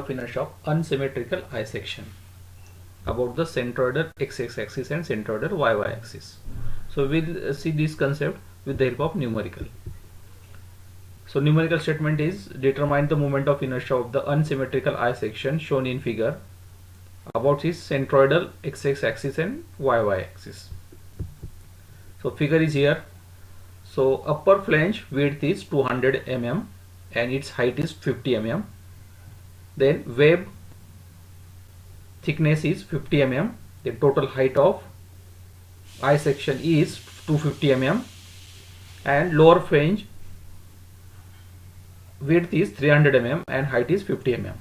of inertia of unsymmetrical I section about the centroidal x-x axis and centroidal y-y axis. So we'll see this concept with the help of numerical. So numerical statement is determine the moment of inertia of the unsymmetrical I section shown in figure about its centroidal x-x axis and y-y axis. So figure is here. So upper flange width is 200 mm and its height is 50 mm. Then web thickness is 50 mm. The total height of I section is 250 mm and lower flange width is 300 mm and height is 50 mm.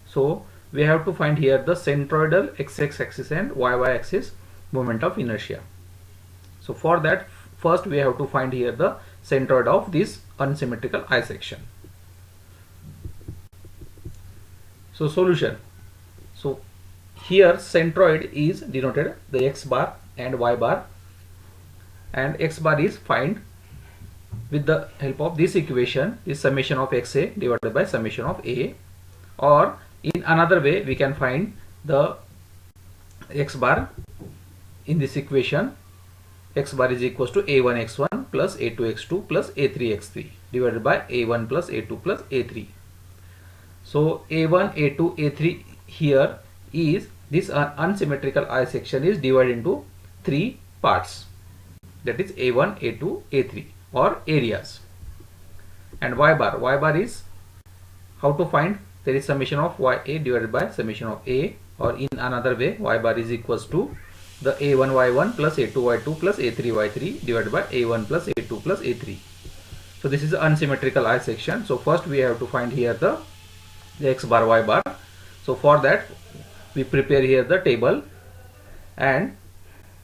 So we have to find here the centroidal x-x axis and y-y axis moment of inertia. So for that, first we have to find here the centroid of this unsymmetrical I section. So solution. So here centroid is denoted the x bar and y bar, and x bar is find with the help of this equation is summation of xa divided by summation of a, or in another way we can find the x bar in this equation. X bar is equals to a1 x1 plus a2 x2 plus a3 x3 divided by a1 plus a2 plus a3. So a1 a2 a3 here is this unsymmetrical I section is divided into three parts, that is a1 a2 a3 or areas. And y bar is how to find, there is summation of ya divided by summation of a, or in another way y bar is equals to the a1 y1 plus a2 y2 plus a3 y3 divided by a1 plus a2 plus a3. So this is the unsymmetrical I section. So first we have to find here the x bar y bar. So for that we prepare here the table and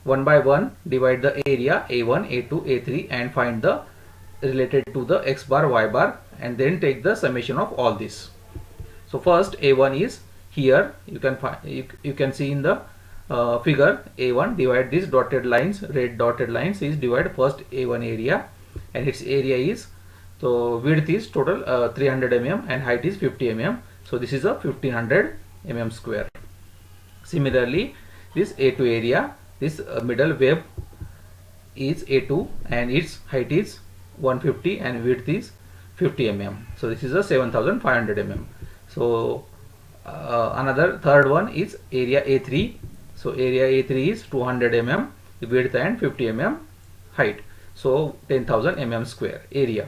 one by one divide the area a1 a2 a3 and find the related to the x bar y bar, and then take the summation of all this. So first a1 is here, you can find, you can see in the figure a1 divide these dotted lines, red dotted lines is divide first a1 area, and its area is, so width is total 300 mm and height is 50 mm. So this is a 1500 mm square. Similarly this a2 area, this middle web is a2 and its height is 150 and width is 50 mm. So this is a 7500 mm. So another third one is area a3. So area a3 is 200 mm width and 50 mm height. So 10,000 mm square area.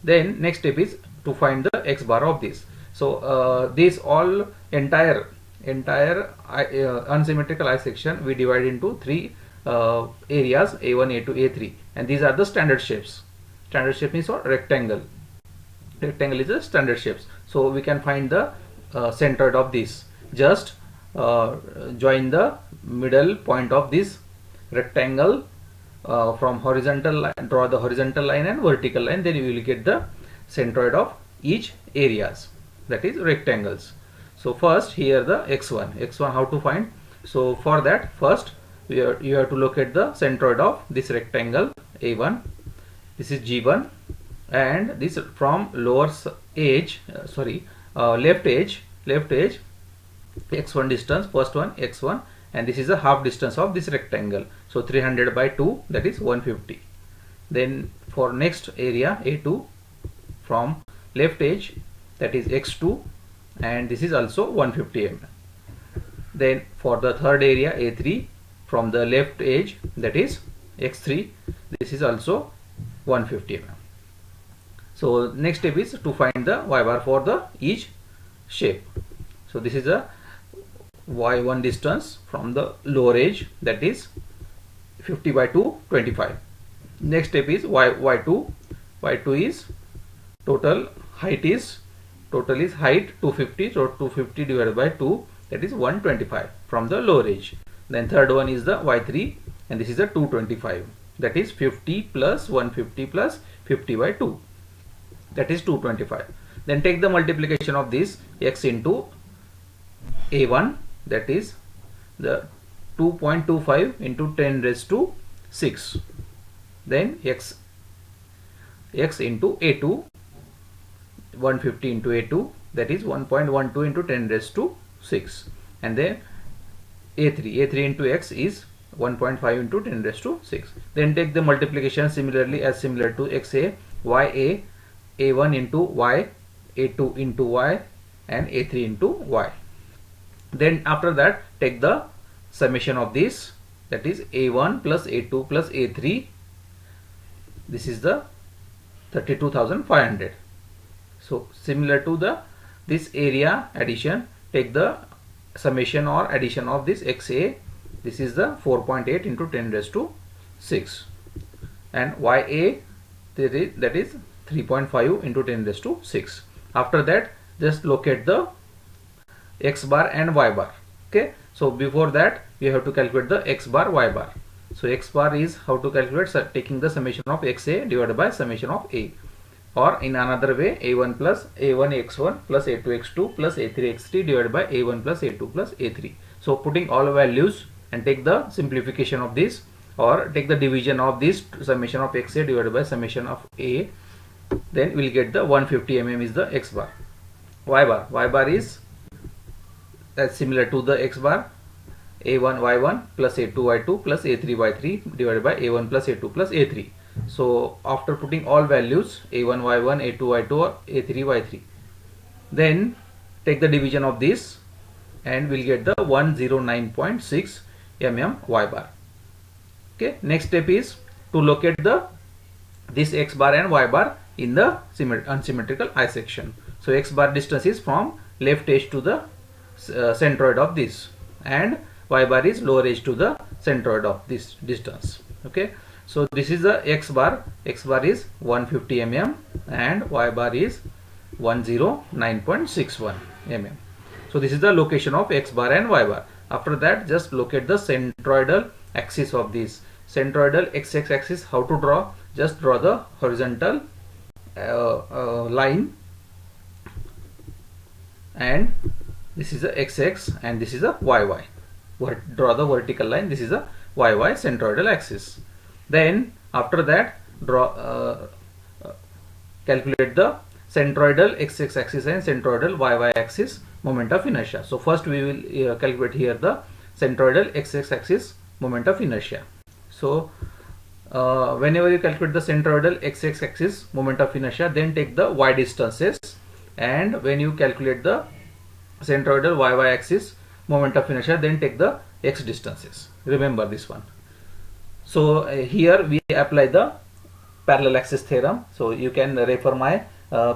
Then next step is to find the x bar of this. So this all entire unsymmetrical I section we divide into three areas a1 a2 a3, and these are the standard shapes. Standard shape is for rectangle. Rectangle is a standard shapes. So we can find the centroid of this. Just join the middle point of this rectangle from horizontal line, draw the horizontal line and vertical line, then you will get the centroid of each areas, that is rectangles. So first here the x1 how to find. So for that first you have to locate the centroid of this rectangle a1. This is g1, and this from lower edge left edge x1 distance, first one x1, and this is a half distance of this rectangle. So 300 by 2, that is 150. Then for next area a2 from left edge, that is x2, and this is also 150 mm. Then for the third area a3 from the left edge, that is x3, this is also 150 mm. So next step is to find the y bar for the each shape. So this is a y1 distance from the lower edge, that is 50 by 2 25. Next step is y2 is total height is height 250, so 250 divided by 2, that is 125 from the lower edge. Then third one is the y3, and this is a 225, that is 50 plus 150 plus 50 by 2, that is 225. Then take the multiplication of this x into a1, that is the 2.25 into 10 raised to 6. Then x into a2, 150 into a2, that is 1.12 into 10 raised to 6, and then a3 into x is 1.5 into 10 raised to 6. Then take the multiplication similarly as similar to xa, ya, a1 into y, a2 into y, and a3 into y. Then after that take the summation of this, that is a1 plus a2 plus a3. This is the 32,500. So similar to this area addition, take the summation or addition of this xa. This is the 4.8 into 10 raised to 6, and ya, that is 3.5 into 10 raised to 6. After that just locate the x bar and y bar. Okay, so before that we have to calculate the x bar, y bar. So x bar is how to calculate, taking the summation of xa divided by summation of a, or in another way, a1 plus a1 x1 plus a2 x2 plus a3 x3 divided by a1 plus a2 plus a3. So putting all values and take the simplification of this, or take the division of this summation of xa divided by summation of a, then we'll get the 150 mm is the x bar. Y bar is similar to the x bar, a1 y1 plus a2 y2 plus a3 y3 divided by a1 plus a2 plus a3. So after putting all values a1 y1 a2 y2 or a3 y3, then take the division of this and we'll get the 109.6 mm y bar. Okay, next step is to locate this x bar and y bar in the unsymmetrical I section. So x bar distance is from left edge to the centroid of this, and y bar is lower edge to the centroid of this distance. Okay, so this is the x bar is 150 mm and y bar is 109.61 mm. So this is the location of x bar and y bar. After that just locate the centroidal axis of this. Centroidal x-axis axis, how to draw? Just draw the horizontal line, and this is the x-axis and this is a y-y. Draw the vertical line, this is a y-y centroidal axis. Then after that calculate the centroidal x-axis and centroidal y-y axis moment of inertia. So first we will calculate here the centroidal x-axis moment of inertia. So whenever you calculate the centroidal x-axis moment of inertia, then take the y distances, and when you calculate the centroidal y-y axis moment of inertia, then take the x distances. Remember this one. So here we apply the parallel axis theorem. So you can refer my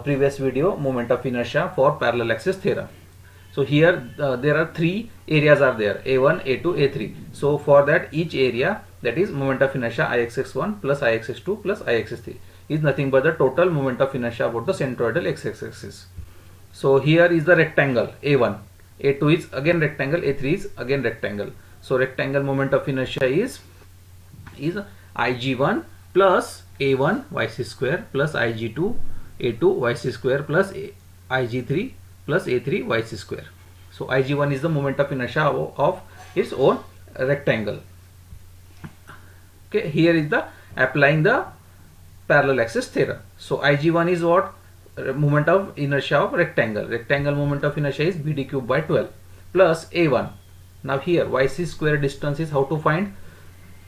previous video, moment of inertia for parallel axis theorem. So here there are three areas are there, a1 a2 a3. So for that each area, that is moment of inertia ixx1 plus ixx2 plus ixx3 is nothing but the total moment of inertia about the centroidal x-axis. So here is the rectangle a1, a2 is again rectangle, a3 is again rectangle. So rectangle moment of inertia is ig1 plus a1 yc square plus ig2 a2 yc square plus ig3 plus a3 yc square. So ig1 is the moment of inertia of its own rectangle. Okay, here is the applying the parallel axis theorem. So ig1 is what? Moment of inertia of rectangle. Rectangle moment of inertia is bd cube by 12 plus a1. Now here yc square distance is how to find?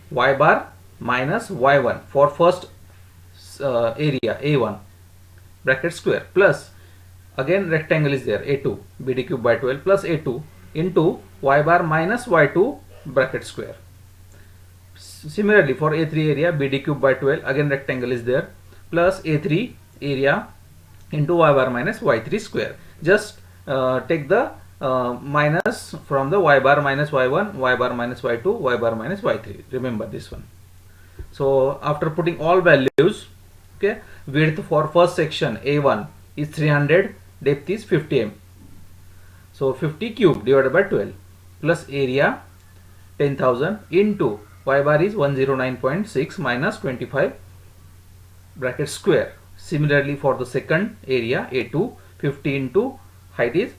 Y bar minus y1 for first area a1 bracket square plus again rectangle is there a2 bd cube by 12 plus a2 into y bar minus y2 bracket square. Similarly for a3 area bd cube by 12 again rectangle is there plus a3 area into y bar minus y3 square. Just take the minus from the y bar minus y1, y bar minus y2, y bar minus y3. Remember this one. So after putting all values, okay, width for first section a1 is 300, depth is 50 m. So 50 cube divided by 12 plus area 10,000 into y bar is 109.6 minus 25 bracket square. Similarly for the second area a2, 50 into height is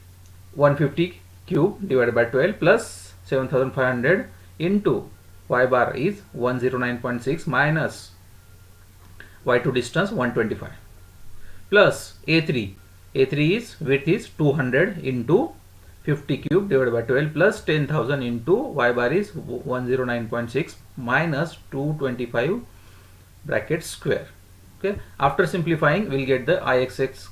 150 cube divided by 12 plus 7,500 into y bar is 109.6 minus y2 distance 125 plus a3 A3 is width is 200 into 50 cube divided by 12 plus 10,000 into y bar is 109.6 minus 225 bracket square. Okay, after simplifying we'll get the Ixx.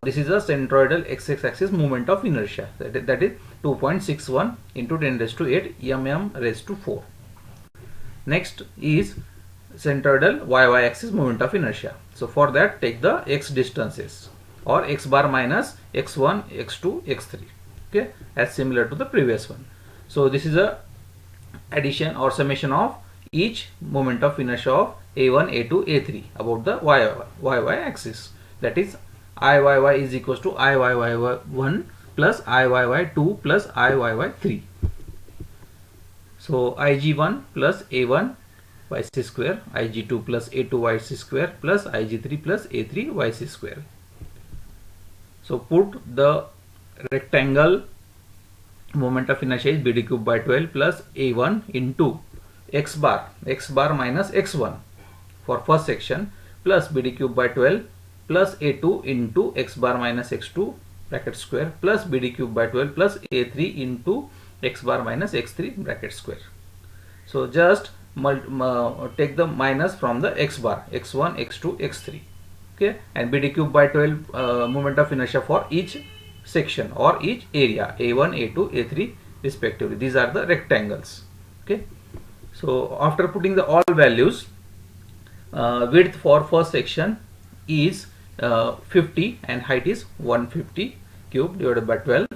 This is a centroidal x-axis moment of inertia, that is 2.61 into 10 raised to 8 mm raised to 4. Next is centroidal y-y axis moment of inertia. So for that, take the x distances, or x bar minus x1, x2, x3. Okay, as similar to the previous one. So this is a addition or summation of each moment of inertia of a1, a2, a3 about the y-y axis. That is Iyy is equals to Iyy1 plus Iyy2 plus Iyy3. So Ig1 plus a1 yc square, Ig2 plus a2 yc square plus Ig3 plus a3 yc square. So put the rectangle moment of inertia is bd cube by 12 plus a1 into x bar minus x1 for first section plus bd cube by 12 plus a2 into x bar minus x2 bracket square plus bd cube by 12 plus a3 into x bar minus x3 bracket square. So just take the minus from the x bar, x1, x2, x3. Okay, and bd cube by 12 moment of inertia for each section or each area a1, a2, a3 respectively. These are the rectangles. Okay, so after putting the all values, width for first section is 50 and height is 150 cube divided by 12.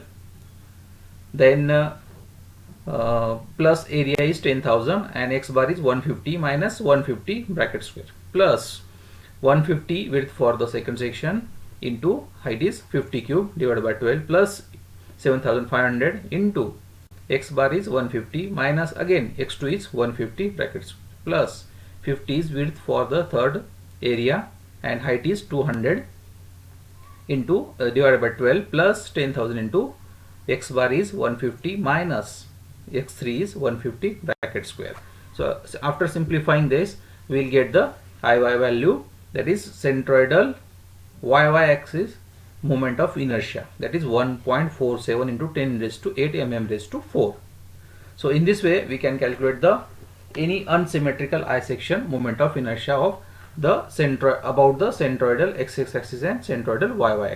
Then plus area is 10,000 and x bar is 150 minus 150 bracket square plus 150 width for the second section into height is 50 cube divided by 12 plus 7,500 into x bar is 150 minus again x2 is 150 brackets plus 50 is width for the third area and height is 200 into divided by 12 plus 10,000 into x bar is 150 minus x3 is 150 bracket square. So after simplifying this, we will get the Iy value, that is centroidal y-y axis moment of inertia, that is 1.47 into 10 raised to 8 mm raised to 4. So in this way we can calculate the any unsymmetrical I section moment of inertia of the about the centroidal x-axis and centroidal y-y